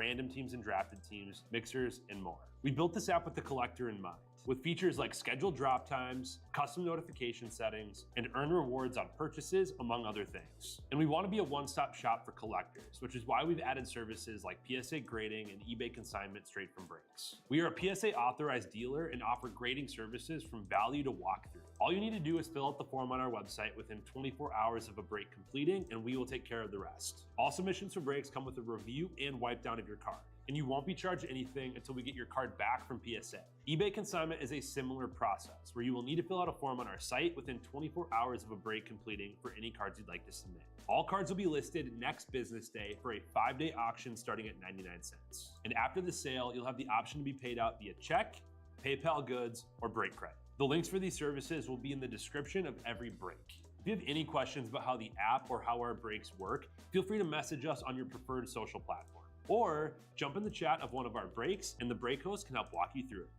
random teams and drafted teams, mixers, and more. We built this app with the collector in mind, with features like scheduled drop times, custom notification settings, and earn rewards on purchases, among other things. And we want to be a one-stop shop for collectors, which is why we've added services like PSA grading and eBay consignment straight from breaks. We are a PSA authorized dealer and offer grading services from value to walkthrough. All you need to do is fill out the form on our website within 24 hours of a break completing, and we will take care of the rest. All submissions for breaks come with a review and wipe down of your card, and you won't be charged anything until we get your card back from PSA. eBay consignment is a similar process where you will need to fill out a form on our site within 24 hours of a break completing for any cards you'd like to submit. All cards will be listed next business day for a 5-day auction starting at 99 cents. And after the sale, you'll have the option to be paid out via check, PayPal goods, or break credit. The links for these services will be in the description of every break. If you have any questions about how the app or how our breaks work, feel free to message us on your preferred social platform. Or jump in the chat of one of our breaks and the break host can help walk you through it.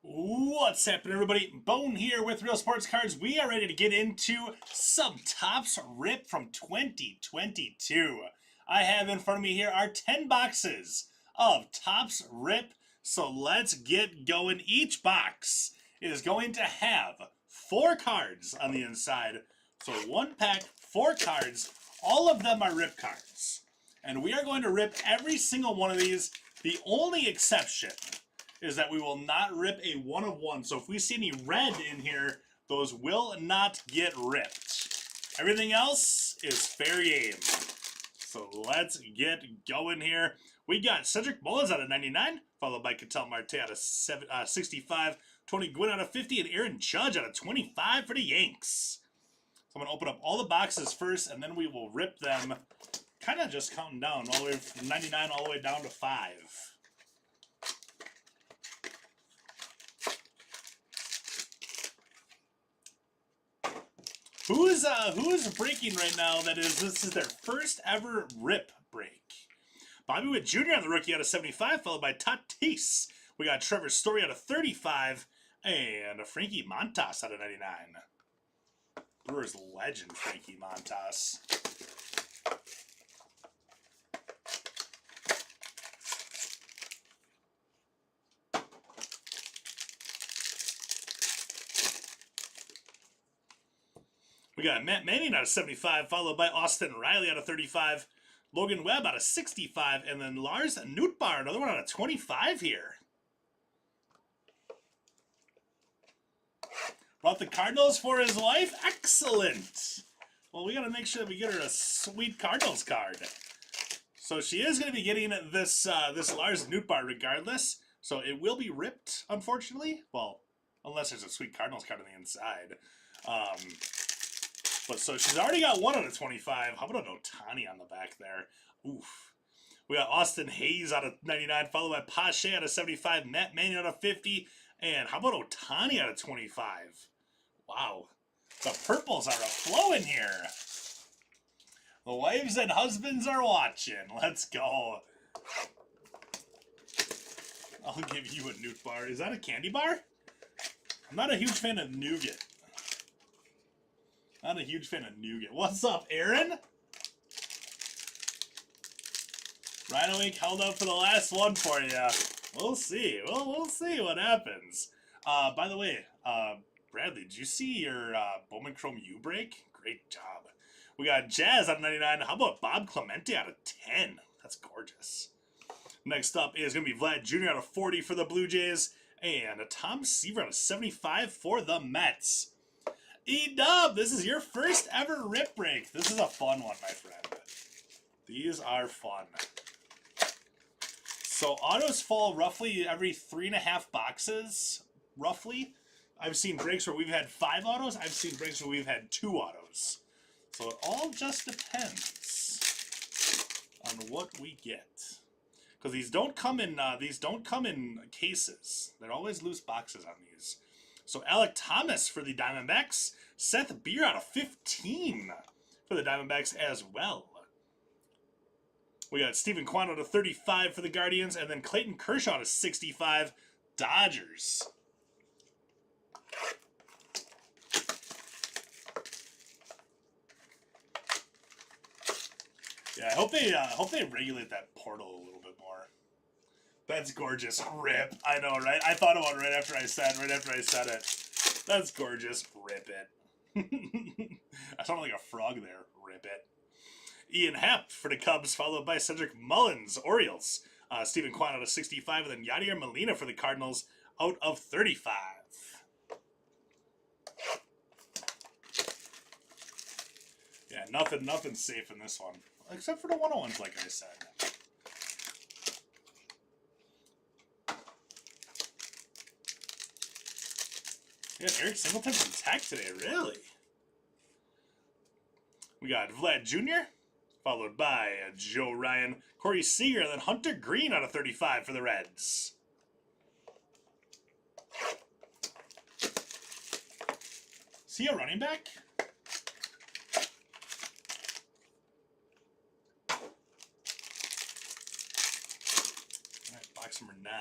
What's happening, everybody? Bone here with Real Sports Cards. We are ready to get into some Topps RIP from 2022. I have in front of me here our 10 boxes of Topps RIP. So let's get going. Each box is going to have 4 cards on the inside. So 1 pack, 4 cards. All of them are RIP cards. And we are going to rip every single one of these. The only exception is that we will not rip a 1 of 1. So if we see any red in here, those will not get ripped. Everything else is fair game. So let's get going here. We got Cedric Mullins out of 99, followed by Ketel Marte out of 65, Tony Gwynn out of 50, and Aaron Judge out of 25 for the Yanks. So I'm going to open up all the boxes first, and then we will rip them, kind of just counting down, all the way from 99 all the way down to 5. Who is breaking right now? This is their first ever RIP break. Bobby Witt Jr. on the rookie out of 75, followed by Tatis. We got Trevor Story out of 35, and a Frankie Montas out of 99. Brewers legend Frankie Montas. We got Matt Manning out of 75, followed by Austin Riley out of 35, Logan Webb out of 65, and then Lars Nootbaar, another one out of 25 here. Brought the Cardinals for his wife. Excellent. Well, we got to make sure that we get her a sweet Cardinals card. So she is going to be getting this Lars Nootbaar regardless. So it will be ripped, unfortunately. Well, unless there's a sweet Cardinals card on the inside. But so she's already got 1 out of 25. How about an Ohtani on the back there? Oof. We got Austin Hayes out of 99, followed by Pache out of 75, Matt Manning out of 50, and how about Ohtani out of 25? Wow. The purples are a-flowing here. The wives and husbands are watching. Let's go. I'll give you a Nootbaar. Is that a candy bar? I'm not a huge fan of nougat. Not a huge fan of nougat. What's up, Aaron? Rhino Ink held up for the last one for you. We'll see. We'll see what happens. By the way, Bradley, did you see your Bowman Chrome U break? Great job. We got Jazz out of 99. How about Bob Clemente out of 10? That's gorgeous. Next up is going to be Vlad Jr. out of 40 for the Blue Jays. And a Tom Seaver out of 75 for the Mets. E-Dub, this is your first ever RIP break. This is a fun one, my friend. These are fun. So autos fall roughly every 3.5 boxes, roughly. I've seen breaks where we've had 5 autos. I've seen breaks where we've had 2 autos. So it all just depends on what we get. Because these don't come in cases. They're always loose boxes on these. So Alec Thomas for the Diamondbacks. Seth Beer out of 15 for the Diamondbacks as well. We got Stephen Kwan out of 35 for the Guardians, and then Clayton Kershaw out of 65, Dodgers. Yeah, I hope they regulate that portal a little bit more. That's gorgeous. Rip. I know, right? I thought about it right after I said it. That's gorgeous. Rip it. I sounded like a frog there. Rip it. Ian Happ for the Cubs, followed by Cedric Mullins, Orioles. Stephen Kwan out of 65, and then Yadier Molina for the Cardinals out of 35. Yeah, nothing safe in this one. Except for the 101s, like I said. Yeah, Eric Singleton from Tech today, really? We got Vlad Jr., followed by Joe Ryan, Corey Seager, and then Hunter Green out of 35 for the Reds. Is he a running back? All right, box number 9.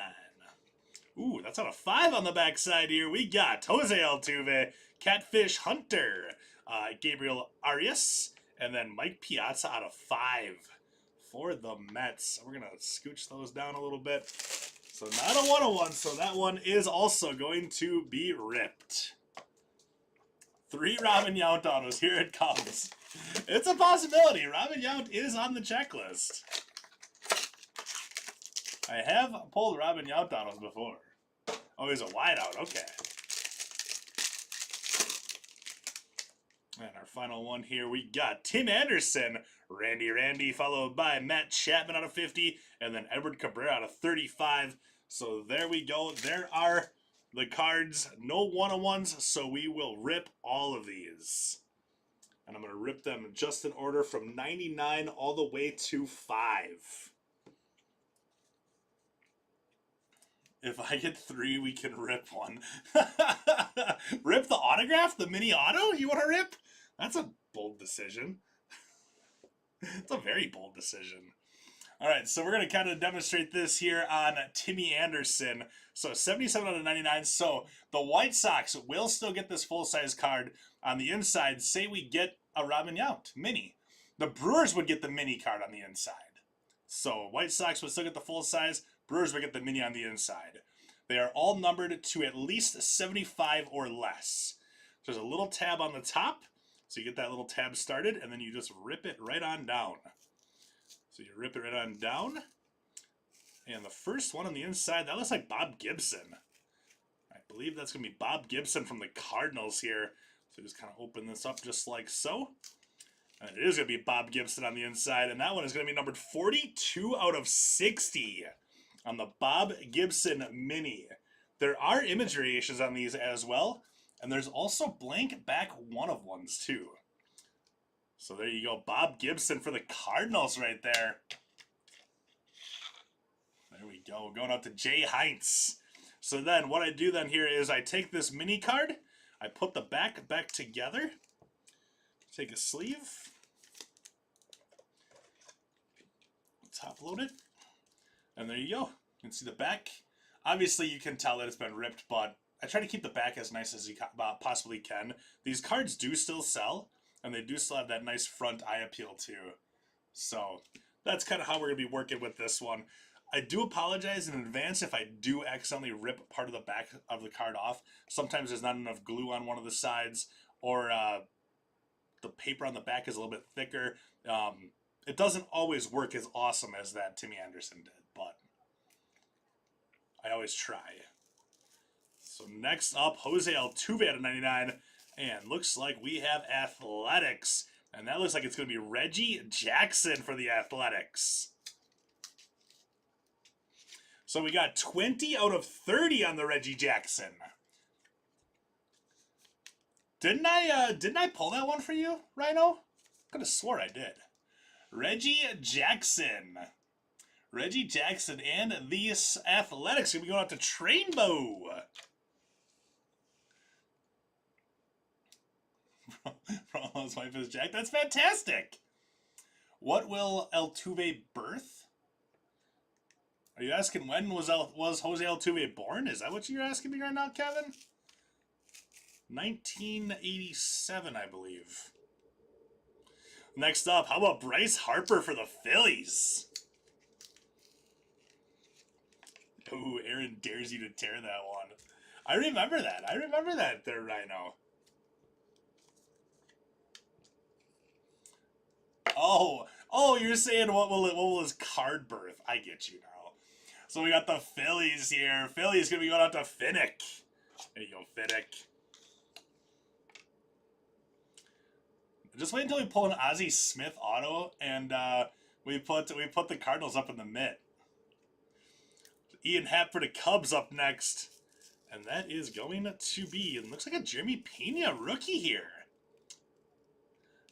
Ooh, that's out of 5 on the backside here. We got Jose Altuve, Catfish Hunter, Gabriel Arias, and then Mike Piazza out of 5 for the Mets. We're going to scooch those down a little bit. So not a 101, so that one is also going to be ripped. 3 Robin Yount autos. Here it comes. It's a possibility. Robin Yount is on the checklist. I have pulled Robin Yount autos before. Oh, he's a wideout. Okay. And our final one here, we got Tim Anderson, Randy, followed by Matt Chapman out of 50, and then Edward Cabrera out of 35. So there we go. There are the cards. No 101s, so we will rip all of these. And I'm going to rip them just in order from 99 all the way to 5. If I get 3, we can rip one. Rip the autograph? The mini auto? You want to rip? That's a bold decision. It's a very bold decision. All right, so we're going to kind of demonstrate this here on Timmy Anderson. So 77 out of 99. So the White Sox will still get this full-size card on the inside. Say we get a Robin Yount mini. The Brewers would get the mini card on the inside. So White Sox would still get the full-size. Brewers would get the mini on the inside. They are all numbered to at least 75 or less. So there's a little tab on the top. So you get that little tab started, and then you just rip it right on down. So you rip it right on down. And the first one on the inside, that looks like Bob Gibson. I believe that's going to be Bob Gibson from the Cardinals here. So just kind of open this up just like so. And it is going to be Bob Gibson on the inside. And that one is going to be numbered 42 out of 60 on the Bob Gibson Mini. There are image variations on these as well. And there's also blank back 1-of-1s too. So there you go. Bob Gibson for the Cardinals right there. There we go. Going out to Jay Heinz. So then what I do then here is I take this mini card. I put the back together. Take a sleeve. Top load it. And there you go. You can see the back. Obviously you can tell that it's been ripped, but I try to keep the back as nice as you possibly can. These cards do still sell, and they do still have that nice front eye appeal too. So that's kind of how we're going to be working with this one. I do apologize in advance if I do accidentally rip part of the back of the card off. Sometimes there's not enough glue on one of the sides, or the paper on the back is a little bit thicker. It doesn't always work as awesome as that Timmy Anderson did, but I always try. So next up, Jose Altuve out of 99. And looks like we have Athletics. And that looks like it's going to be Reggie Jackson for the Athletics. So we got 20 out of 30 on the Reggie Jackson. Didn't I pull that one for you, Rhino? Could have swore I did. Reggie Jackson. Reggie Jackson and the Athletics gonna be going out to Trainbow. His wife is Jack. That's fantastic. What will Altuve birth? Are you asking when was Jose Altuve born? Is that what you're asking me right now, Kevin? 1987, I believe. Next up, how about Bryce Harper for the Phillies? Ooh, Aaron dares you to tear that one. I remember that. I remember that there, Rhino. Oh, you're saying what will his card birth? I get you now. So we got the Phillies here. Phillies gonna be going out to Finnick. There you go, Finnick. Just wait until we pull an Ozzie Smith auto and we put the Cardinals up in the mid. Ian Happ for the Cubs up next. And that is going to be, it looks like a Jeremy Pena rookie here.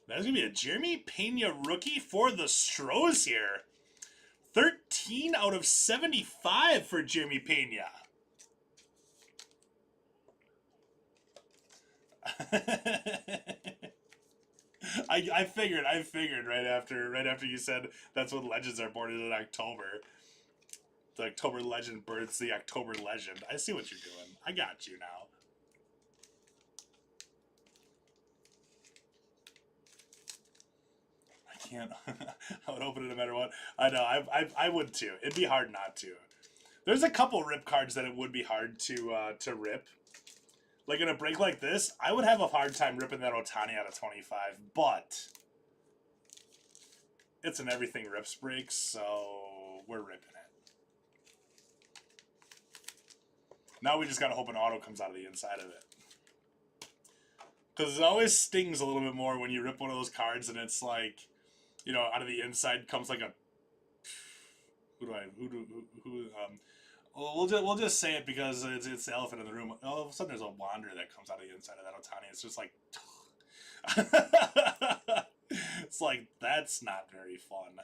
That's going to be a Jeremy Pena rookie for the Stros here. 13 out of 75 for Jeremy Pena. I figured right after you said that's what legends are born in October. The October legend births the October legend. I see what you're doing. I got you now. I can't. I would open it no matter what. I know. I would too. It'd be hard not to. There's a couple rip cards that it would be hard to rip. Like in a break like this, I would have a hard time ripping that Ohtani out of 25, but it's an everything rips break, so we're ripping it. Now we just gotta hope an auto comes out of the inside of it. Because it always stings a little bit more when you rip one of those cards and it's like, you know, out of the inside comes like a... We'll just say it because it's the elephant in the room. All of a sudden there's a wander that comes out of the inside of that Ohtani. It's just like... It's like, that's not very fun.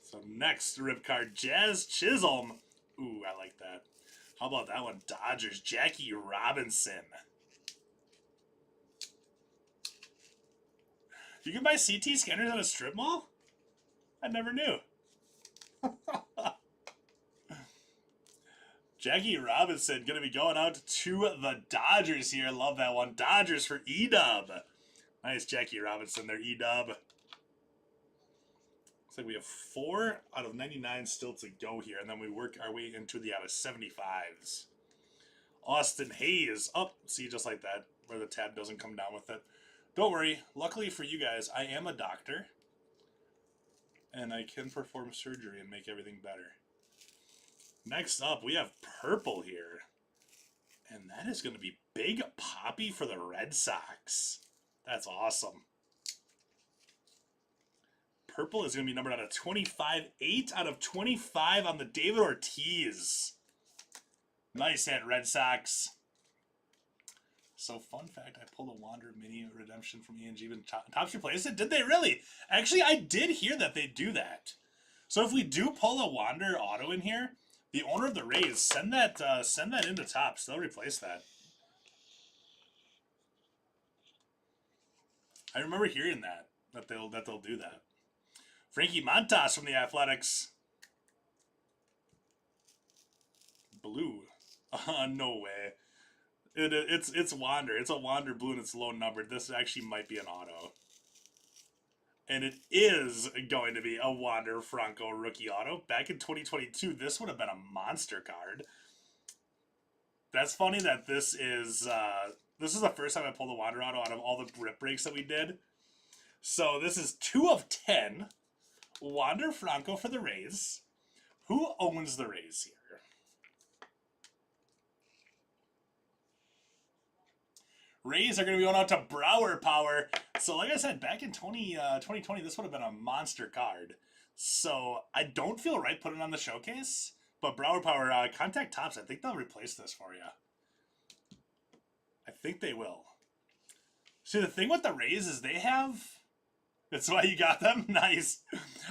So next rip card, Jazz Chisholm. Ooh, I like that. How about that one? Dodgers, Jackie Robinson. You can buy CT scanners at a strip mall? I never knew. Jackie Robinson going to be going out to the Dodgers here. Love that one. Dodgers for E-Dub. Nice, Jackie Robinson there, E-Dub. Looks like we have 4 out of 99 still to go here, and then we work our way into the out of 75s. Austin Hayes. Oh, see, just like that, where the tab doesn't come down with it. Don't worry. Luckily for you guys, I am a doctor, and I can perform surgery and make everything better. Next up, we have purple here, and that is going to be Big Poppy for the Red Sox. That's awesome. Purple is going to be numbered out of 25. 8 out of 25 on the David Ortiz. Nice hit, Red Sox. So, fun fact, I pulled a Wander Mini Redemption from ENG and Topps replaced it. Did they really? Actually, I did hear that they do that. So, if we do pull a Wander auto in here, the owner of the Rays, send that into Topps. They'll replace that. I remember hearing that they'll do that. Frankie Montas from the Athletics. Blue. No way. It's Wander. It's a Wander blue and it's low numbered. This actually might be an auto. And it is going to be a Wander Franco rookie auto. Back in 2022, this would have been a monster card. That's funny that this is the first time I pulled a Wander auto out of all the rip breaks that we did. So this is 2 of 10. Wander Franco for the Rays. Who owns the Rays here? Rays are going to be going out to Brower Power. So like I said, back in 2020, this would have been a monster card. So I don't feel right putting it on the showcase. But Brower Power, contact Topps. I think they'll replace this for you. think they will. See, the thing with the Rays is they have... That's why you got them? Nice.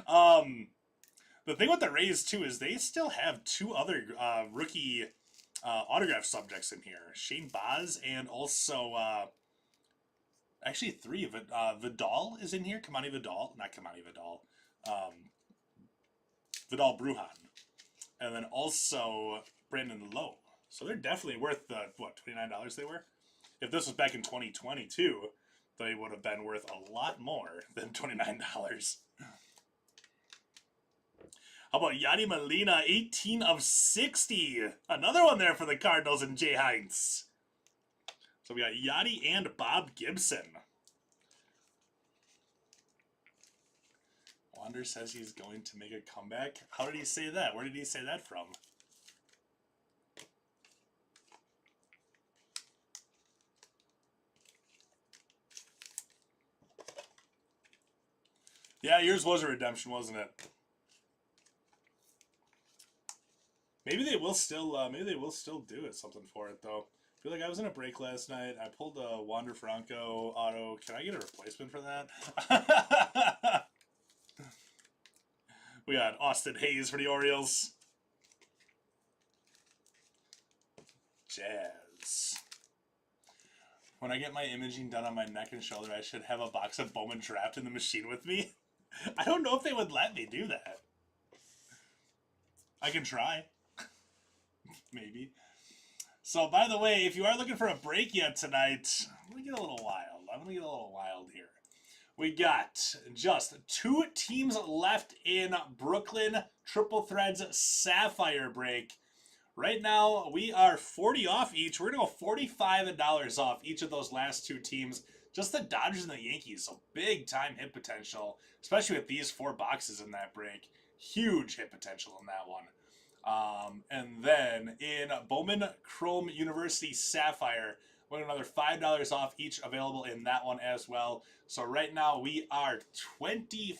The thing with the Rays, too, is they still have 2 other rookie autograph subjects in here. Shane Baz and also... actually, 3 of it. Vidal is in here. Kamani Vidal. Not Kamani Vidal. Vidal Brujan. And then also Brandon Lowe. So they're definitely worth the, what, $29 they were? If this was back in 2022, they would have been worth a lot more than $29. How about Yadi Molina, 18 of 60. Another one there for the Cardinals and Jay Heinz. So we got Yadi and Bob Gibson. Wander says he's going to make a comeback. How did he say that? Where did he say that from? Yeah, yours was a redemption, wasn't it? Maybe they will still do it, something for it though. I feel like I was in a break last night. I pulled a Wander Franco auto. Can I get a replacement for that? We got Austin Hayes for the Orioles. Jazz. When I get my imaging done on my neck and shoulder, I should have a box of Bowman Draft in the machine with me. I don't know if they would let me do that. I can try. Maybe. So, by the way, if you are looking for a break yet tonight, I'm going to get a little wild here. We got just 2 teams left in Brooklyn Triple Threads Sapphire break. Right now, we are 40 off each. We're going to go $45 off each of those last 2 teams. Just the Dodgers and the Yankees. So big time hit potential, especially with these 4 boxes in that break. Huge hit potential in that one. And then in Bowman Chrome University Sapphire, we're another $5 off each available in that one as well. So right now we are 20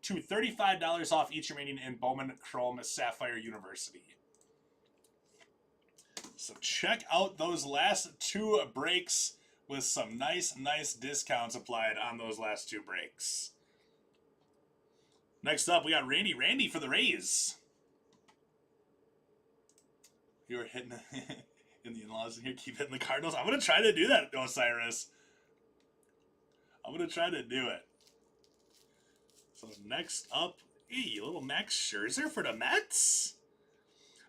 to $35 off each remaining in Bowman Chrome Sapphire University. So check out those last 2 breaks with some nice discounts applied on those last 2 breaks. Next up, we got Randy for the Rays. You were hitting in the in-laws in here, keep hitting the Cardinals. I'm going to try to do that, Osiris. I'm going to try to do it. So next up, hey, little Max Scherzer for the Mets.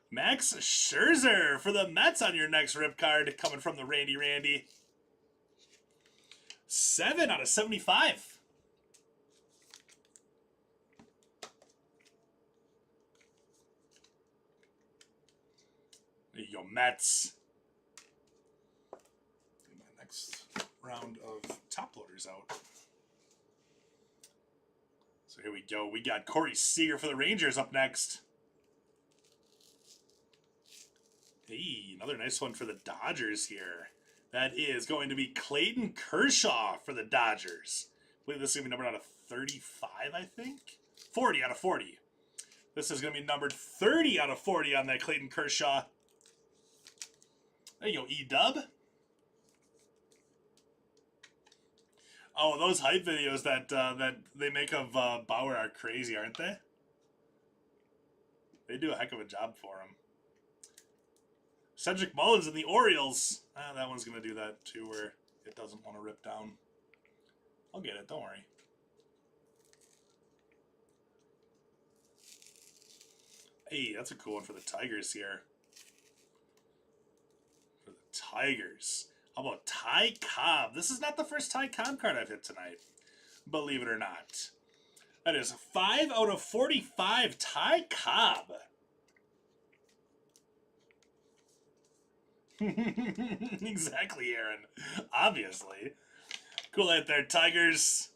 Max Scherzer for the Mets on your next rip card, coming from the Randy. 7 out of 75. There you go, Mets. Get my next round of top loaders out. So here we go. We got Corey Seager for the Rangers up next. Hey, another nice one for the Dodgers here. That is going to be Clayton Kershaw for the Dodgers. I believe this is going to be numbered out of 35, I think? 40 out of 40. This is going to be numbered 30 out of 40 on that Clayton Kershaw. There you go, E-Dub. Oh, those hype videos that they make of Bauer are crazy, aren't they? They do a heck of a job for him. Cedric Mullins and the Orioles. That one's going to do that too, where it doesn't want to rip down. I'll get it, don't worry. Hey, that's a cool one for the Tigers here. For the Tigers. How about Ty Cobb? This is not the first Ty Cobb card I've hit tonight, believe it or not. That is 5 out of 45 Ty Cobb. Exactly, Aaron. Obviously. Cool out there, Tigers.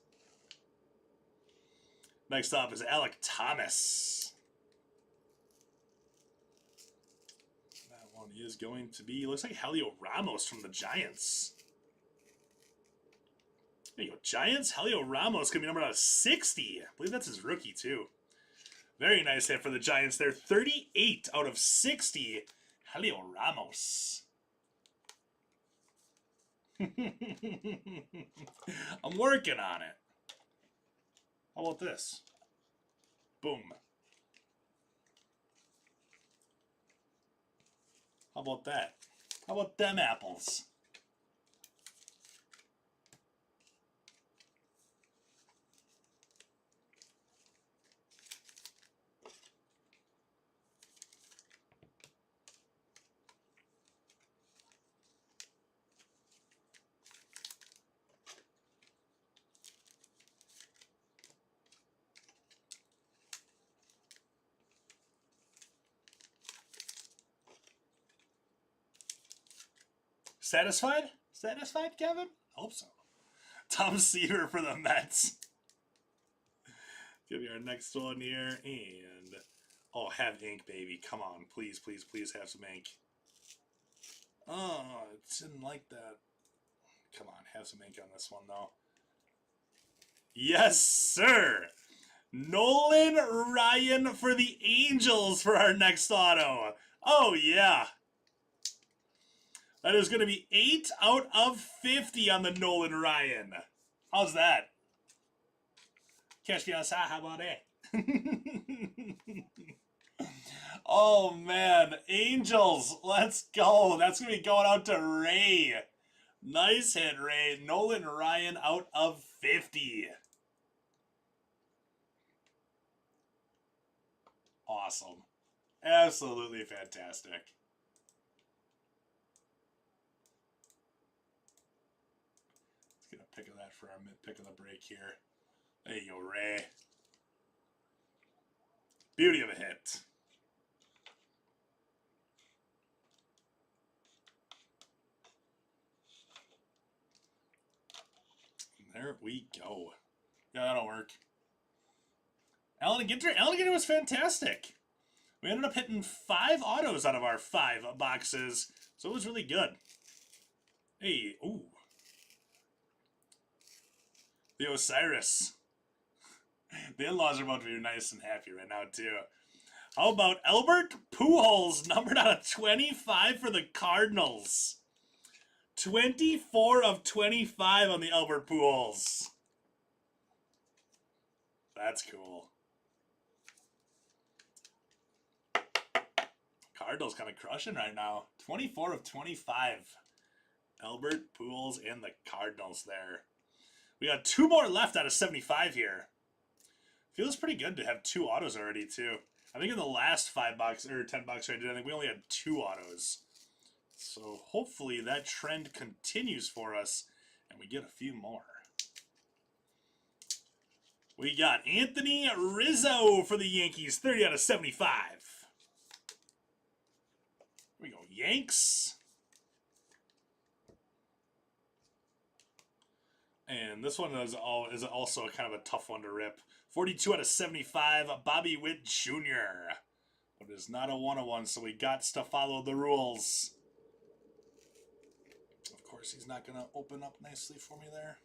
Next up is Alec Thomas. That one is going to be, looks like Helio Ramos from the Giants. There you go, Giants. Helio Ramos going to be numbered out of 60. I believe that's his rookie, too. Very nice hit for the Giants there. 38 out of 60. Helio Ramos. I'm working on it. How about this? Boom. How about that? How about them apples? Satisfied? Satisfied, Kevin? Hope so. Tom Seaver for the Mets. Give me our next one here. And, oh, have ink, baby. Come on. Please, please, please have some ink. Oh, it didn't like that. Come on, have some ink on this one, though. Yes, sir. Nolan Ryan for the Angels for our next auto. Oh, yeah. That is going to be 8 out of 50 on the Nolan Ryan. How's that? Catch me outside, how about that? Oh, man. Angels, let's go. That's going to be going out to Ray. Nice hit, Ray. Nolan Ryan out of 50. Awesome. Absolutely fantastic. Let's get a pick of that for our mid-pick of the break here. There you go, Ray. Beauty of a hit. There we go. Yeah, that'll work. Alan Ginter was fantastic. We ended up hitting 5 autos out of our 5 boxes, so it was really good. Hey, ooh. The Osiris. The in-laws are about to be nice and happy right now, too. How about Albert Pujols, numbered out of 25 for the Cardinals? 24 of 25 on the Albert Pujols. That's cool. Cardinals kind of crushing right now. 24 of 25. Albert Pujols and the Cardinals there. We got 2 more left out of 75 here. Feels pretty good to have 2 autos already, too. I think in the last 5 box or 10 box I did, I think we only had 2 autos. So hopefully that trend continues for us and we get a few more. We got Anthony Rizzo for the Yankees, 30 out of 75. Here we go, Yanks. And this one is also kind of a tough one to rip. 42 out of 75, Bobby Witt Jr. But it's not a 101, so we got to follow the rules. Of course, he's not going to open up nicely for me there.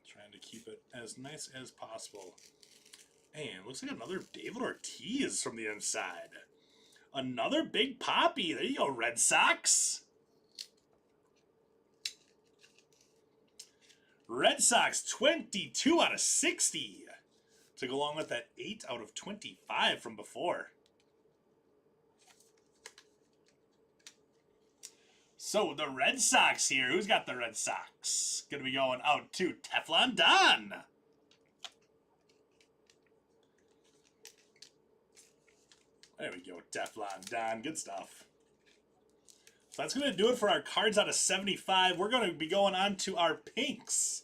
Trying to keep it as nice as possible. And looks like another David Ortiz from the inside. Another Big Poppy. There you go, Red Sox. Red Sox, 22 out of 60. To go along with that 8 out of 25 from before. So the Red Sox here. Who's got the Red Sox? Going to be going out to Teflon Don. There we go, Teflon Don. Good stuff. So that's going to do it for our cards out of 75. We're going to be going on to our pinks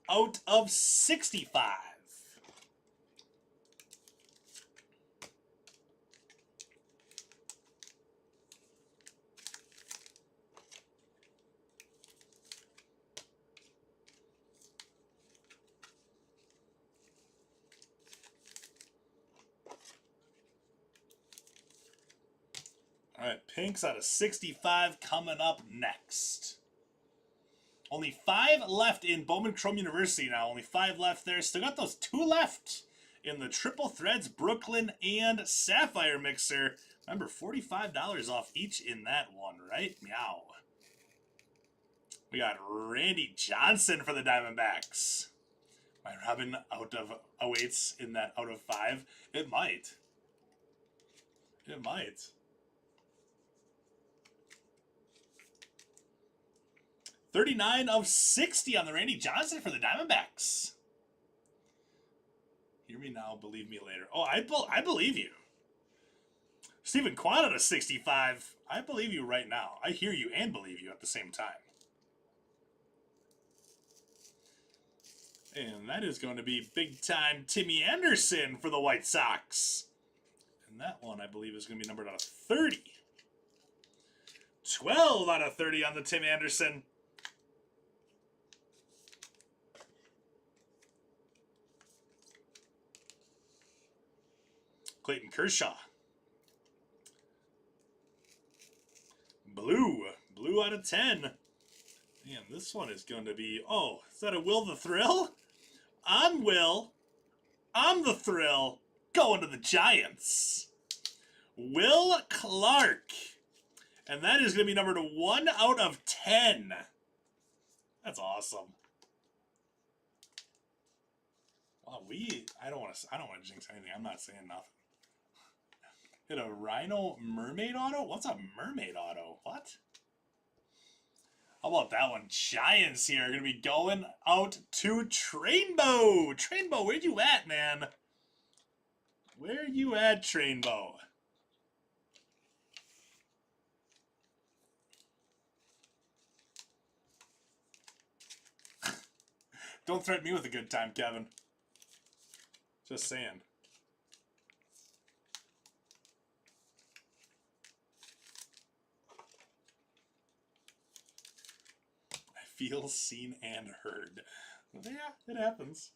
out of 65. All right, pinks out of 65 coming up next. Only 5 left in Bowman Chrome University now. Only 5 left there. Still got those 2 left in the Triple Threads Brooklyn and Sapphire mixer. Remember, $45 off each in that one, right? Meow. We got Randy Johnson for the Diamondbacks. My Robin out of awaits in that out of 5. It might. It might. $39 of $60 on the Randy Johnson for the Diamondbacks. Hear me now, believe me later. Oh, I believe you. Stephen Kwan out of 65. I believe you right now. I hear you and believe you at the same time. And that is going to be big-time Timmy Anderson for the White Sox. And that one, I believe, is going to be numbered out of 30. 12 out of 30 on the Tim Anderson. Clayton Kershaw. Blue out of 10. Man, this one is going to be, oh, is that a Will the Thrill? I'm Will. I'm the Thrill. Going to the Giants. Will Clark. And that is going to be numbered 1 out of 10. That's awesome. Wow, I don't want to jinx anything. I'm not saying nothing. Hit a Rhino Mermaid Auto? What's a Mermaid Auto? What? How about that one? Giants here are going to be going out to Trainbow. Trainbow, where you at, man? Where you at, Trainbow? Don't threaten me with a good time, Kevin. Just saying. Feel, seen, and heard. Yeah, it happens.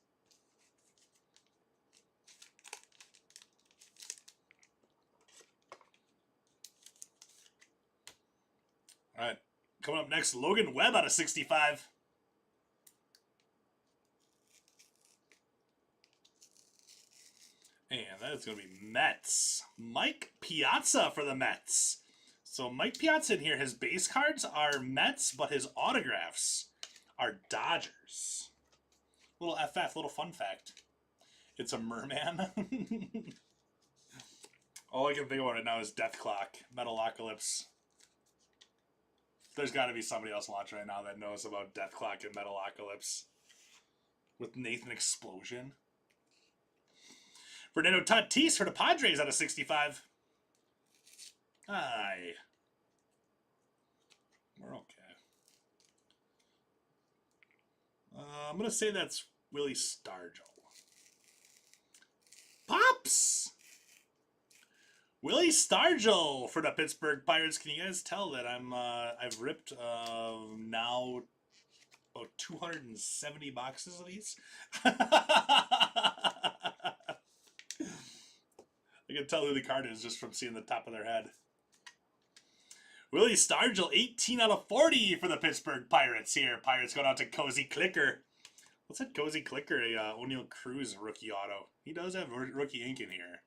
All right, coming up next, Logan Webb out of 65. And that is going to be Mets. Mike Piazza for the Mets. So Mike Piazza in here, his base cards are Mets, but his autographs are Dodgers. Little FF, little fun fact. It's a merman. All I can think about right now is Death Clock, Metalocalypse. There's got to be somebody else watching right now that knows about Death Clock and Metalocalypse. With Nathan Explosion. Fernando Tatis for the Padres out of 65. Aye. We're okay. I'm going to say that's Willie Stargell. Pops! Willie Stargell for the Pittsburgh Pirates. Can you guys tell that I've ripped now about 270 boxes of these? I can tell who the card is just from seeing the top of their head. Willie Stargell, 18 out of 40 for the Pittsburgh Pirates here. Pirates going out to Cozy Clicker. What's that Cozy Clicker? A O'Neal Cruz rookie auto. He does have rookie ink in here.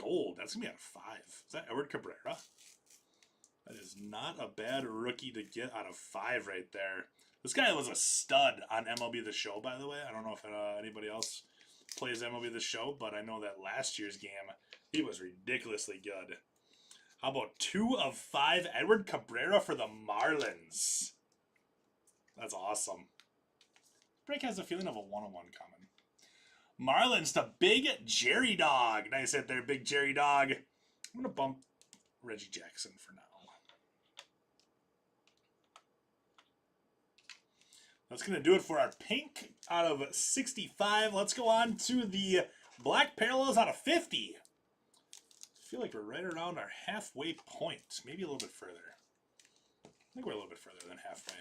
Gold. That's going to be out of 5. Is that Edward Cabrera? That is not a bad rookie to get out of 5 right there. This guy was a stud on MLB The Show, by the way. I don't know if anybody else plays MLB The Show, but I know that last year's game, he was ridiculously good. How about 2 of 5 Edward Cabrera for the Marlins? That's awesome. Break has a feeling of a one-on-one coming. Marlins to Big Jerry Dog. Nice hit there, Big Jerry Dog. I'm going to bump Reggie Jackson for now. That's going to do it for our pink out of 65. Let's go on to the black parallels out of 50. I feel like we're right around our halfway point. Maybe a little bit further. I think we're a little bit further than halfway.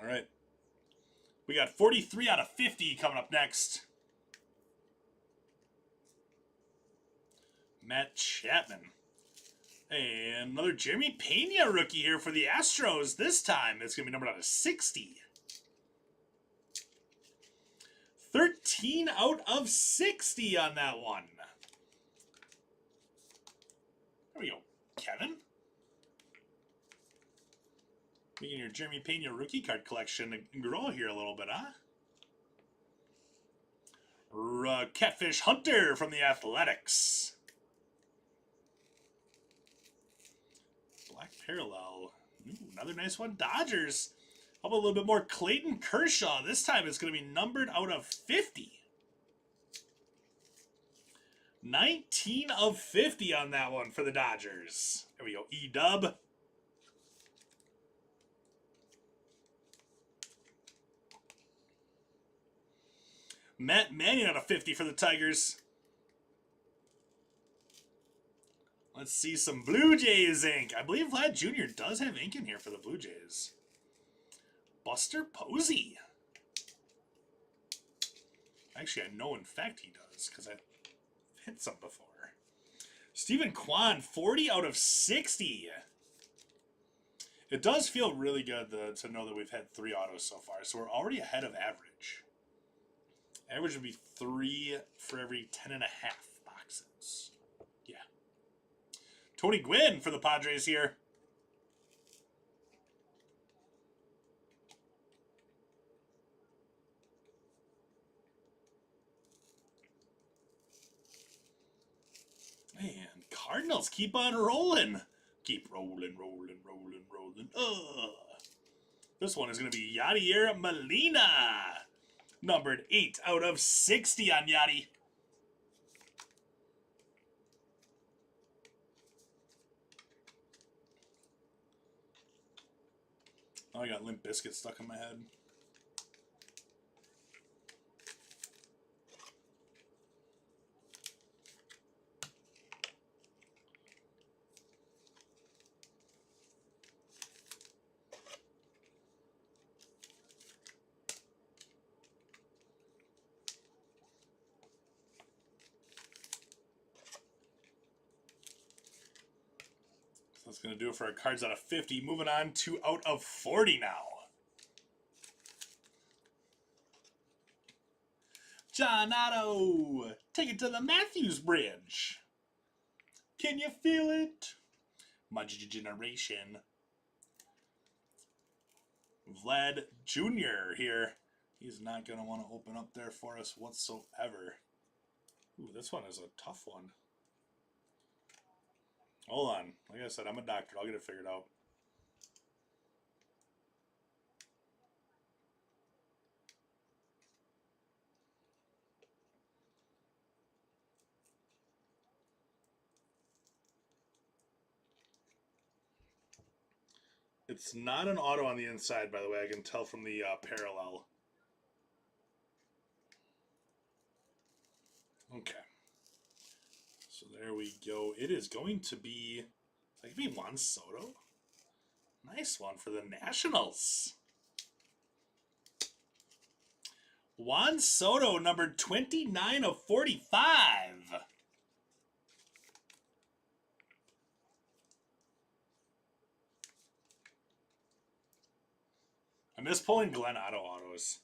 All right. We got 43 out of 50 coming up next. Matt Chapman. And another Jeremy Pena rookie here for the Astros. This time it's going to be numbered out of 60. 13 out of 60 on that one. There we go, Kevin. Making your Jeremy Pena rookie card collection grow here a little bit, huh? Catfish Hunter from the Athletics. Black Parallel. Ooh, another nice one. Dodgers. How about a little bit more Clayton Kershaw? This time it's going to be numbered out of 50. 19 of 50 on that one for the Dodgers. There we go. E-Dub. Matt Manning out of 50 for the Tigers. Let's see some Blue Jays ink. I believe Vlad Jr. does have ink in here for the Blue Jays. Buster Posey. Actually, I know in fact he does because I've hit some before. Stephen Kwan, 40 out of 60. It does feel really good to know that we've had 3 autos so far, so we're already ahead of average. Average would be 3 for every 10.5 boxes. Yeah. Tony Gwynn for the Padres here. And Cardinals keep on rolling. Keep rolling, rolling, rolling, rolling. This one is going to be Yadier Molina. Numbered 8 out of 60 on Yadi. Oh, I got Limp Bizkit stuck in my head. That's going to do it for our cards out of 50. Moving on to out of 40 now. John Otto, take it to the Matthews Bridge. Can you feel it? My generation. Vlad Jr. here. He's not going to want to open up there for us whatsoever. Ooh, this one is a tough one. Hold on. Like I said, I'm a doctor. I'll get it figured out. It's not an auto on the inside, by the way. I can tell from the parallel. Okay. So there we go. It is going to be, like, maybe Juan Soto. Nice one for the Nationals. Juan Soto, numbered 29 of 45. I miss pulling Glenn Otto autos.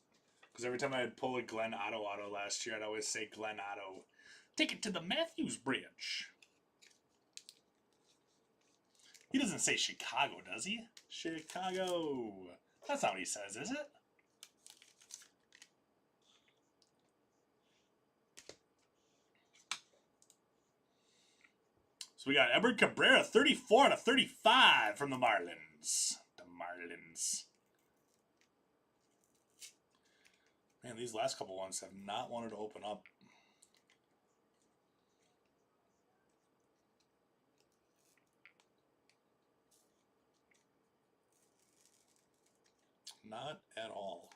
Because every time I'd pull a Glenn Otto auto last year, I'd always say Glenn Otto. Take it to the Matthews Bridge. He doesn't say Chicago, does he? Chicago. That's not what he says, is it? So we got Edward Cabrera, 34 out of 35 from the Marlins. The Marlins. Man, these last couple ones have not wanted to open up. Not at all.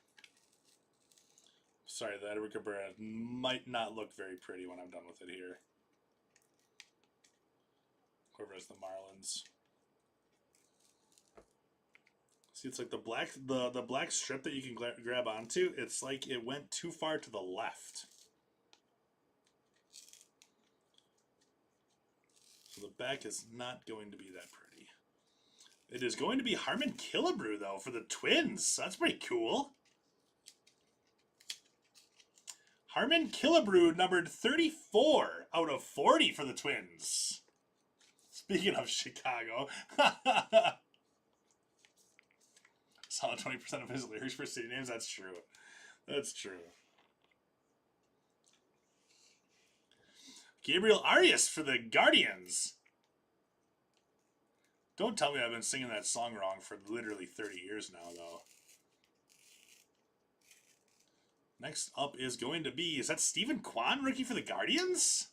Sorry, that Edward Cabrera might not look very pretty when I'm done with it here. Whoever has the Marlins. See, it's like the black strip that you can grab onto. It's like it went too far to the left. So the back is not going to be that pretty. It is going to be Harmon Killebrew, though, for the Twins. That's pretty cool. Harmon Killebrew, numbered 34 out of 40 for the Twins. Speaking of Chicago. Solid 20% of his lyrics for city names. That's true. That's true. Gabriel Arias for the Guardians. Don't tell me I've been singing that song wrong for literally 30 years now, though. Next up is going to be, is that Stephen Kwan, rookie for the Guardians?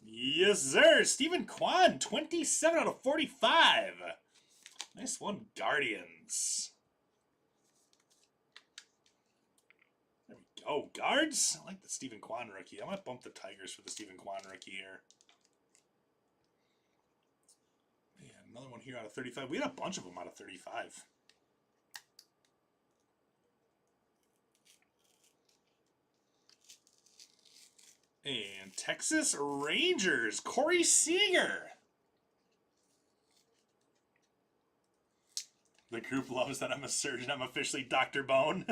Yes, sir. Stephen Kwan, 27 out of 45. Nice one, Guardians. There we go. Guards? I like the Stephen Kwan rookie. I might bump the Tigers for the Stephen Kwan rookie here. Man, another one here out of 35. We had a bunch of them out of 35. And Texas Rangers, Corey Seager. The group loves that I'm a surgeon. I'm officially Dr. Bone.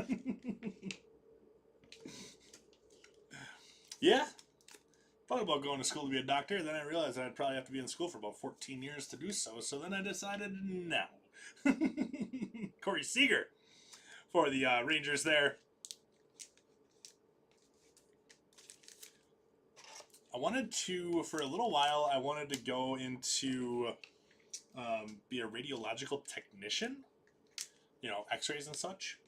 Yeah. Thought about going to school to be a doctor. Then I realized I'd probably have to be in school for about 14 years to do so. So then I decided no. Corey Seager for the Rangers there. I wanted to, for a little while, I wanted to go into be a radiological technician, you know, x-rays and such.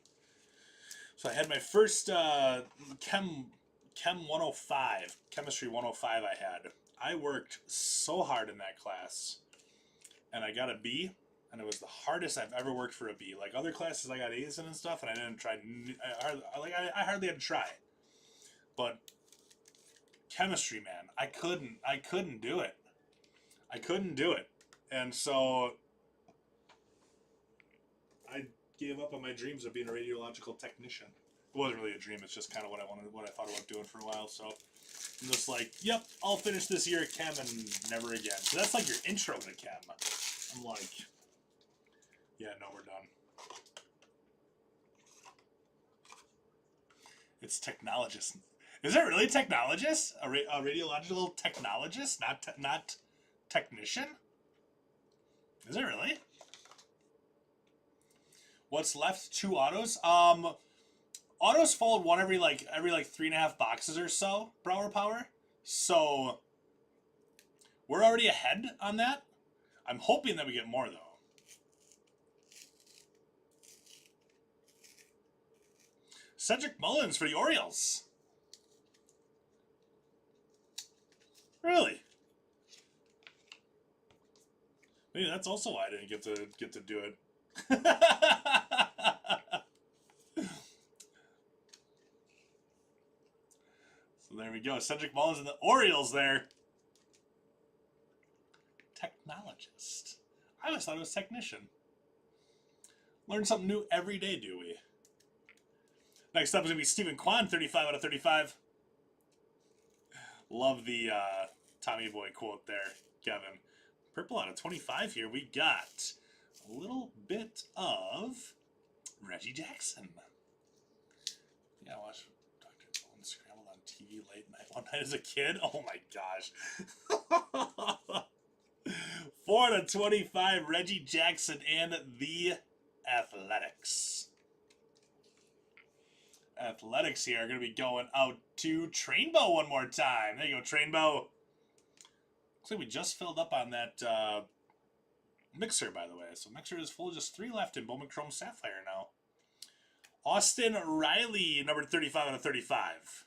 So I had my first Chem 105, Chemistry 105 I had. I worked so hard in that class, and I got a B, and it was the hardest I've ever worked for a B. Like other classes I got A's in and stuff, and I didn't try, I hardly had to try. But chemistry, man, I couldn't do it. I couldn't do it. And so I gave up on my dreams of being a radiological technician. It wasn't really a dream, it's just kind of what I thought about doing for a while. So I'm just like, yep, I'll finish this year at chem and never again. So that's like your intro to chem. I'm like, yeah, no, we're done. It's technologist. Is it really technologist? A radiological technologist, not technician? Is it really? What's left? 2 autos. Autos fold one every 3.5 boxes or so. Brower power. So we're already ahead on that. I'm hoping that we get more though. Cedric Mullins for the Orioles. Really? Maybe that's also why I didn't get to do it. So there we go. Cedric Mullins and the Orioles there. Technologist. I always thought it was technician. Learn something new every day, do we? Next up is going to be Stephen Kwan, 35 out of 35. Love the Tommy Boy quote there, Kevin. Purple out of 25 here. We got a little bit of Reggie Jackson. Yeah, I watched Dr. Bone scrambled on TV late night one night as a kid. Oh my gosh. 4 out of 25, Reggie Jackson and the Athletics. Athletics here are going to be going out to Trainbow one more time. There you go, Trainbow. Looks like we just filled up on that mixer, by the way. So mixer is full, just 3 left in Bowman Chrome Sapphire now. Austin Riley, number 35 out of 35.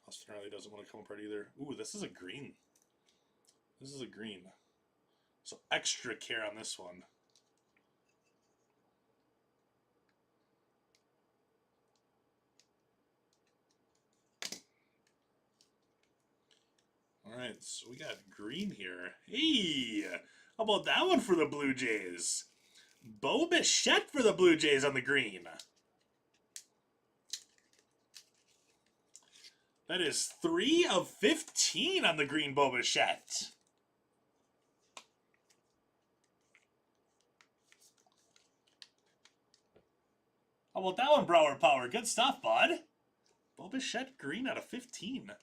Austin Riley doesn't want to come apart either. Ooh, this is a green. This is a green. So extra care on this one. All right, so we got green here. Hey, how about that one for the Blue Jays? Bo Bichette for the Blue Jays on the green. That is 3 of 15 on the green Bo Bichette. How about that one, Brower Power? Good stuff, bud. Bo Bichette green out of 15. I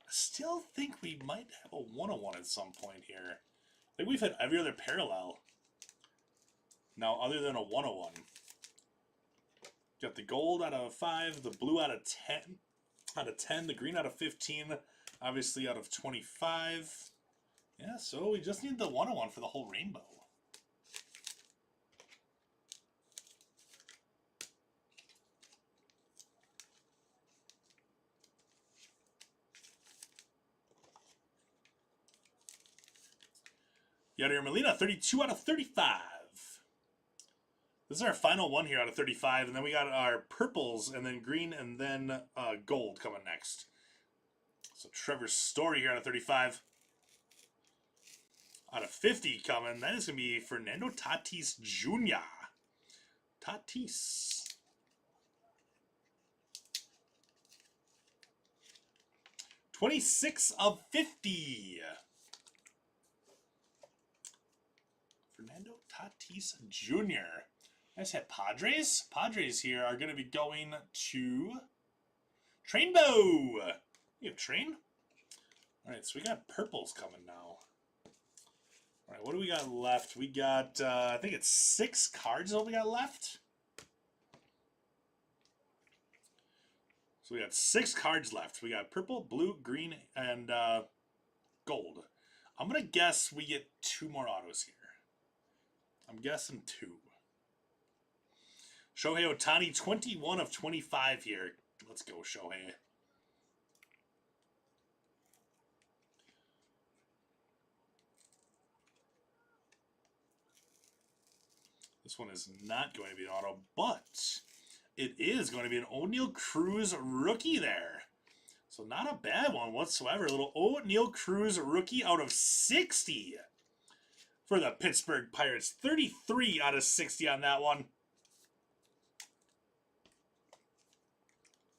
still think we might have a 101 at some point here. I think we've hit every other parallel. Now, other than a 101. Got the gold out of 5, the blue out of 10, the green out of 15, obviously out of 25. Yeah, so we just need the 101 for the whole rainbow. Yadier Molina, 32 out of 35. This is our final one here out of 35, and then we got our purples, and then green, and then gold coming next. So Trevor Story here out of 35. Out of 50 coming, that is going to be Fernando Tatis Jr. Tatis. $26 of 50. Fernando Tatis Jr. Nice hit. Padres. Padres here are going to be going to Trainbow. You have Train? All right, so we got purples coming now. All right, what do we got left? We got, I think it's 6 cards that we got left. So we got 6 cards left. We got purple, blue, green, and gold. I'm going to guess we get 2 more autos here. I'm guessing 2. Shohei Ohtani, 21 of 25 here. Let's go, Shohei. This one is not going to be an auto, but it is going to be an O'Neal Cruz rookie there. So not a bad one whatsoever. A little O'Neal Cruz rookie out of 60 for the Pittsburgh Pirates. 33 out of 60 on that one.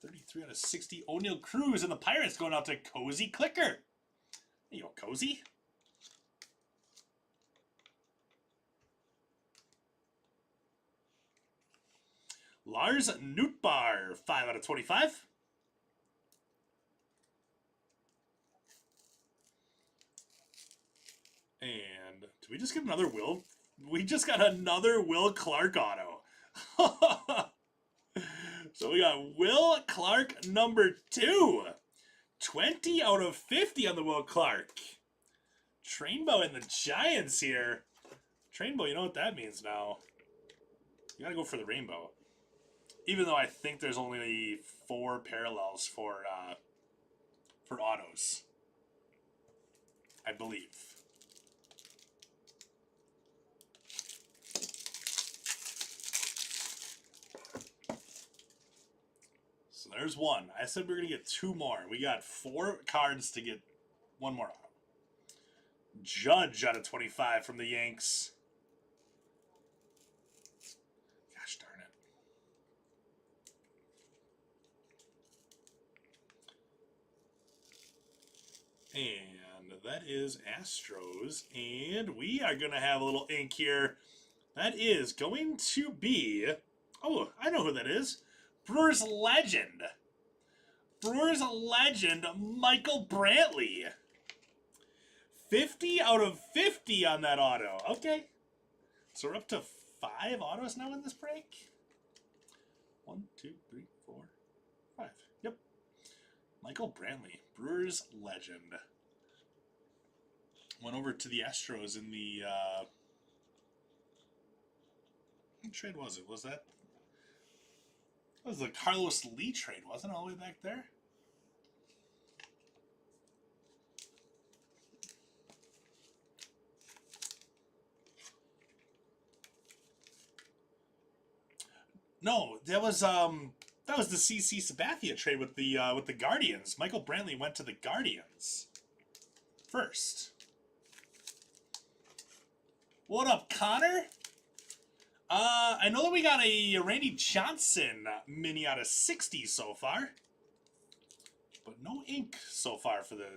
33 out of 60. O'Neal Cruz and the Pirates going out to Cozy Clicker. There you go, Cozy. Lars Nootbaar, 5 out of 25. And did we just get another Will? We just got another Will Clark auto. So we got Will Clark number 2. 20 out of 50 on the Will Clark. Trainbow and the Giants here. Trainbow, you know what that means now. You gotta go for the rainbow. Even though I think there's only 4 parallels for autos. I believe. So there's 1. I said we were going to get 2 more. We got 4 cards to get 1 more auto. Judge out of 25 from the Yanks. Gosh darn it. And that is Astros. And we are going to have a little ink here. That is going to be... Oh, I know who that is. Brewers legend. Brewers legend, Michael Brantley. 50 out of 50 on that auto. Okay. So we're up to 5 autos now in this break. 1, 2, 3, 4, 5. Yep. Michael Brantley, Brewers legend. Went over to the Astros in the... what trade was it? Was that... That was the Carlos Lee trade, wasn't it? All the way back there? No, that was the CC Sabathia trade with the Guardians. Michael Brantley went to the Guardians first. What up, Connor? I know that we got a Randy Johnson mini out of 60 so far. But no ink so far for the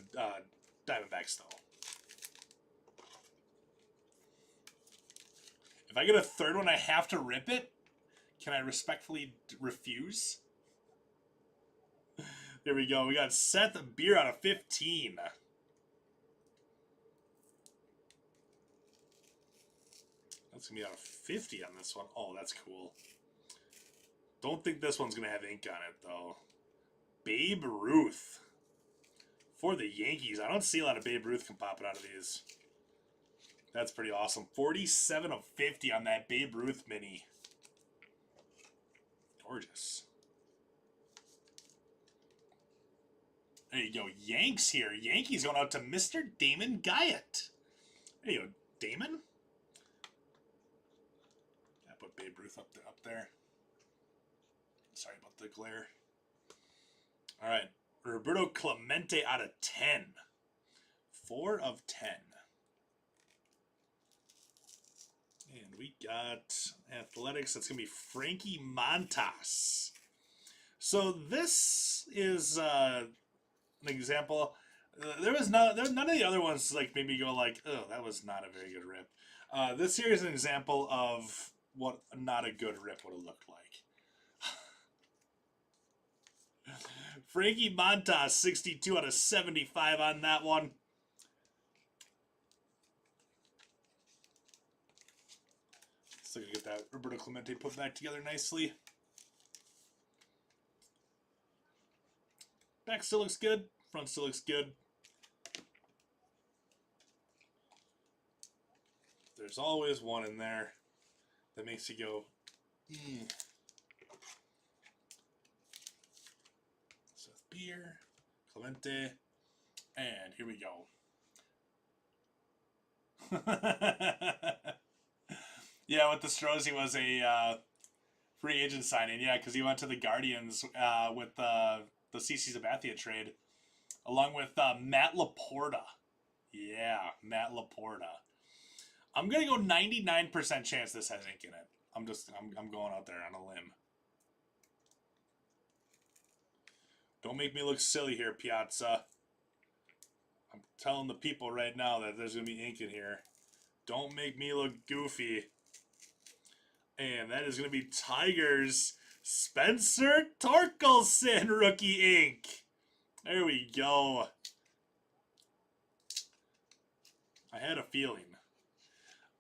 Diamondbacks, though. If I get a third one, I have to rip it. Can I respectfully refuse? There we go. We got Seth Beer out of 15. That's going to be out of 50 on this one. Oh, that's cool. Don't think this one's going to have ink on it, though. Babe Ruth. For the Yankees. I don't see a lot of Babe Ruth popping out of these. That's pretty awesome. 47 of 50 on that Babe Ruth mini. Gorgeous. There you go. Yanks here. Yankees going out to Mr. Damon Guyot. There you go. Damon? I put Babe Ruth up there. Sorry about the glare. All right. Roberto Clemente out of 10. 4 of 10. And we got Athletics. That's going to be Frankie Montas. So this is an example. None of the other ones like made me go like, oh, that was not a very good rip. This here is an example of what not a good rip would have looked like. Frankie Montas, 62 out of 75 on that one. So you get that Roberto Clemente put back together nicely. Back still looks good. Front still looks good. There's always one in there that makes you go, Seth Beer, Clemente, and here we go. Yeah, with the Strohs, he was a free agent signing. Yeah, because he went to the Guardians with the CC Sabathia trade, along with Matt Laporta. Yeah, Matt Laporta. I'm gonna go 99% chance this has ink in it. I'm going out there on a limb. Don't make me look silly here, Piazza. I'm telling the people right now that there's gonna be ink in here. Don't make me look goofy. And that is going to be Tigers Spencer Torkelson rookie ink. There we go. I had a feeling.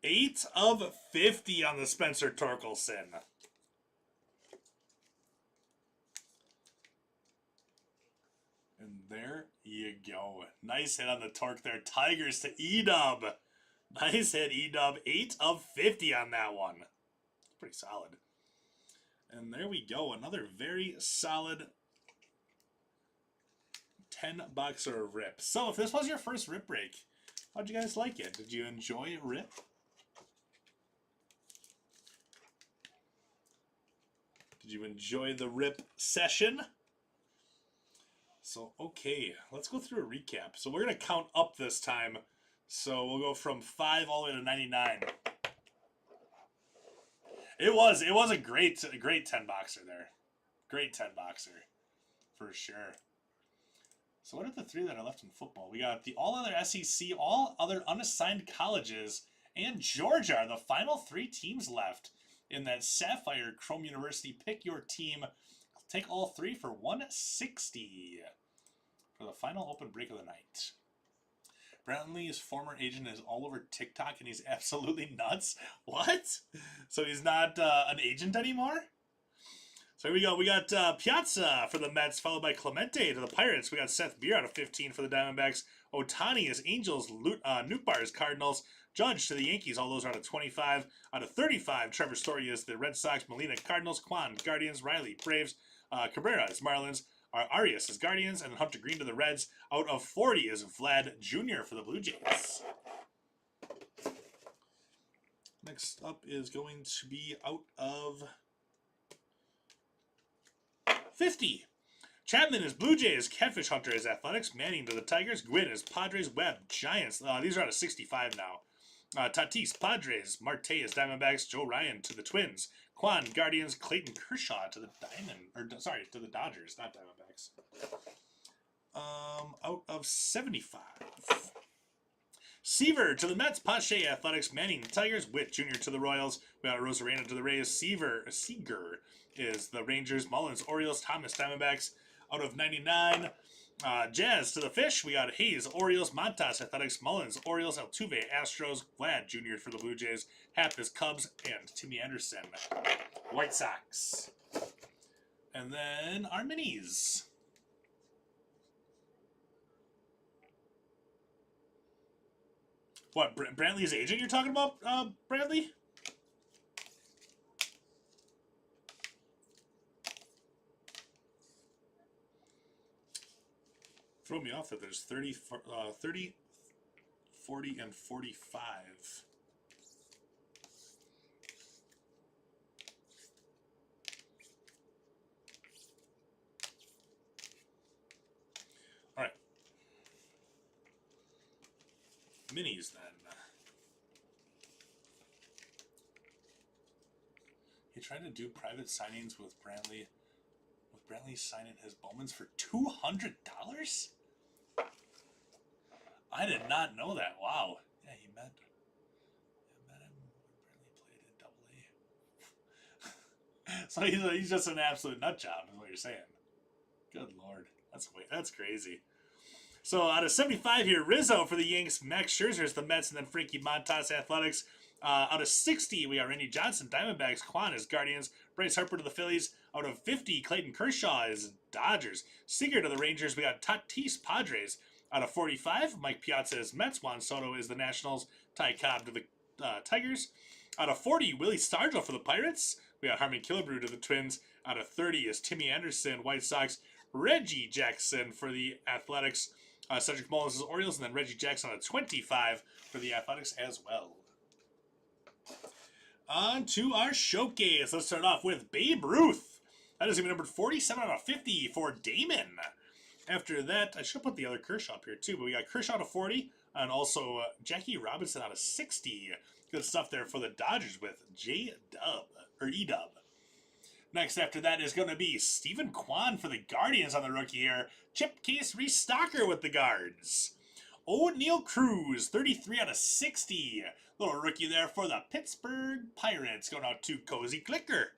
8 of 50 on the Spencer Torkelson. And there you go. Nice hit on the torque there. Tigers to E-Dub. Nice hit, E-Dub. 8 of 50 on that one. Pretty solid. And there we go. Another very solid 10-boxer rip. So if this was your first rip break, how'd you guys like it? Did you enjoy rip? Did you enjoy the rip session? So, okay, let's go through a recap. So we're going to count up this time. So we'll go from 5 all the way to 99. It was a great 10-boxer there. Great 10-boxer, for sure. So what are the 3 that are left in football? We got the all other SEC, all other unassigned colleges, and Georgia are the final 3 teams left in that Sapphire Chrome University. Pick your team. Take all 3 for $160 for the final open break of the night. Brantley's former agent is all over TikTok and he's absolutely nuts. What? So he's not an agent anymore? So here we go. We got Piazza for the Mets, followed by Clemente to the Pirates. We got Seth Beer out of 15 for the Diamondbacks. Otani is Angels. Nootbaar is Cardinals. Judge to the Yankees. All those are out of 25. Out of 35, Trevor Story is the Red Sox. Molina, Cardinals. Kwan, Guardians. Riley, Braves. Cabrera is Marlins. Arias is Guardians, and Hunter Green to the Reds. Out of 40 is Vlad Jr. for the Blue Jays. Next up is going to be out of 50. Chapman is Blue Jays. Catfish Hunter is Athletics. Manning to the Tigers. Gwynn is Padres. Webb, Giants. These are out of 65 now. Tatis, Padres. Martes, Diamondbacks. Joe Ryan to the Twins. Quan, Guardians. Clayton Kershaw to the to the Dodgers, not Diamondbacks. Out of 75. Seaver to the Mets. Pache, Athletics. Manning, Tigers. Witt Jr. to the Royals. We got Rosarena to the Rays. Seager is the Rangers. Mullins, Orioles. Thomas, Diamondbacks. Out of 99. Jazz to the Fish. We got Hayes, Orioles. Montas, Athletics. Mullins, Orioles. Altuve, Astros. Vlad Jr. for the Blue Jays. Happ is Cubs. And Timmy Anderson, White Sox. And then our minis. What, Brantley's agent you're talking about, Bradley? Throw me off that there's 30, 40, and 45. All right. Minis, then. He tried to do private signings with Brantley. With Brantley signing his Bowmans for $200? I did not know that. Wow. Yeah, he met him when Brantley played in Double A. So he's just an absolute nut job, is what you're saying. Good Lord. That's crazy. So out of 75 here, Rizzo for the Yanks, Max Scherzer's the Mets, and then Frankie Montas, Athletics. Out of 60, we got Randy Johnson, Diamondbacks, Quan is Guardians, Bryce Harper to the Phillies. Out of 50, Clayton Kershaw is Dodgers. Seager to the Rangers, we got Tatis, Padres. Out of 45, Mike Piazza is Mets, Juan Soto is the Nationals, Ty Cobb to the Tigers. Out of 40, Willie Stargell for the Pirates. We got Harmon Killebrew to the Twins. Out of 30 is Timmy Anderson, White Sox. Reggie Jackson for the Athletics. Cedric Mullins is Orioles, and then Reggie Jackson out of 25 for the Athletics as well. On to our showcase. Let's start off with Babe Ruth. That is going to be numbered 47 out of 50 for Damon. After that, I should put the other Kershaw up here too, but we got Kershaw out of 40, and also Jackie Robinson out of 60. Good stuff there for the Dodgers with E-Dub. Next after that is going to be Stephen Kwan for the Guardians on the rookie here. Chip Case Restocker with the Guards. O'Neal Cruz, 33 out of 60. Little rookie there for the Pittsburgh Pirates. Going out to Cozy Clicker.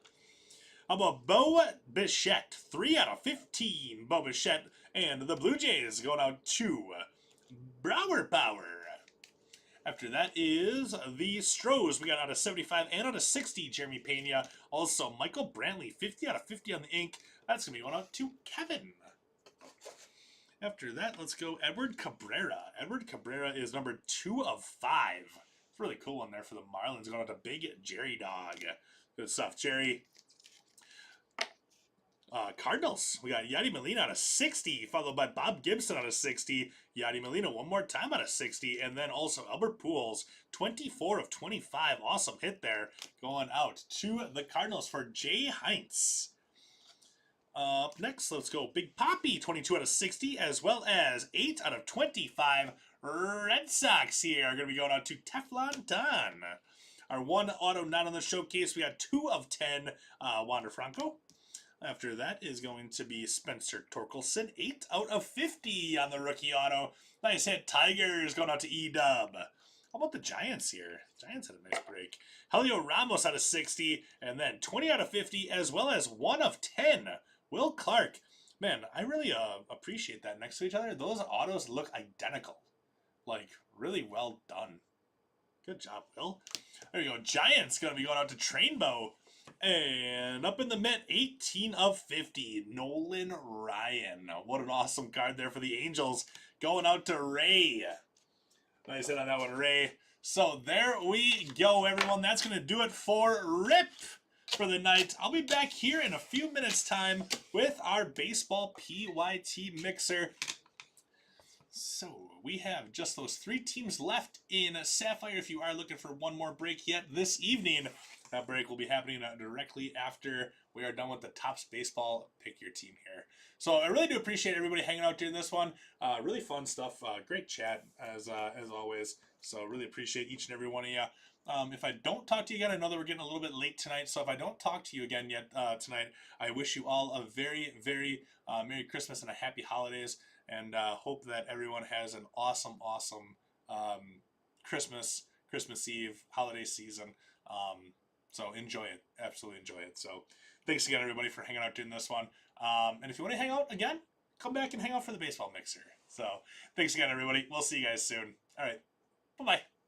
How about Bo Bichette, 3 out of 15. Bo Bichette and the Blue Jays going out to Brower Power. After that is the Stros. We got out of 75 and out of 60, Jeremy Pena. Also, Michael Brantley, 50 out of 50 on the ink. That's going to be going out to Kevin. After that, let's go Edward Cabrera. Edward Cabrera is number 2 of 5. It's a really cool one there for the Marlins. Going out to Big Jerry Dog. Good stuff, Jerry. Cardinals. We got Yadi Molina out of 60, followed by Bob Gibson out of 60. Yadi Molina one more time out of 60. And then also Albert Pujols, 24 of 25. Awesome hit there. Going out to the Cardinals for Jay Heinz. Up next, let's go Big Papi, 22 out of 60, as well as 8 out of 25. Red Sox here are going to be going out to Teflon Don. Our one auto not on the showcase, we got 2 of 10, Wander Franco. After that is going to be Spencer Torkelson, 8 out of 50 on the rookie auto. Nice hit, Tigers going out to E-Dub. How about the Giants here? Giants had a nice break. Helio Ramos out of 60, and then 20 out of 50, as well as 1 of 10. Will Clark. Man, I really appreciate that next to each other. Those autos look identical. Like, really well done. Good job, Will. There you go. Giants going to be going out to Trainbow. And up in the mid, 18 of 50, Nolan Ryan. What an awesome card there for the Angels. Going out to Ray. Nice hit on that one, Ray. So there we go, everyone. That's going to do it for RIP for the night. I'll be back here in a few minutes' time with our baseball PYT mixer. So we have just those 3 teams left in Sapphire if you are looking for one more break yet this evening. That break will be happening directly after we are done with the Topps Baseball Pick Your Team here. So I really do appreciate everybody hanging out during this one. Really fun stuff. Great chat as always. So really appreciate each and every one of you. If I don't talk to you again, I know that we're getting a little bit late tonight. So if I don't talk to you again yet tonight, I wish you all a very, very Merry Christmas and a Happy Holidays. And hope that everyone has an awesome Christmas Eve, holiday season. So enjoy it. Absolutely enjoy it. So thanks again, everybody, for hanging out during this one. And if you want to hang out again, come back and hang out for the baseball mixer. So thanks again, everybody. We'll see you guys soon. All right. Bye-bye.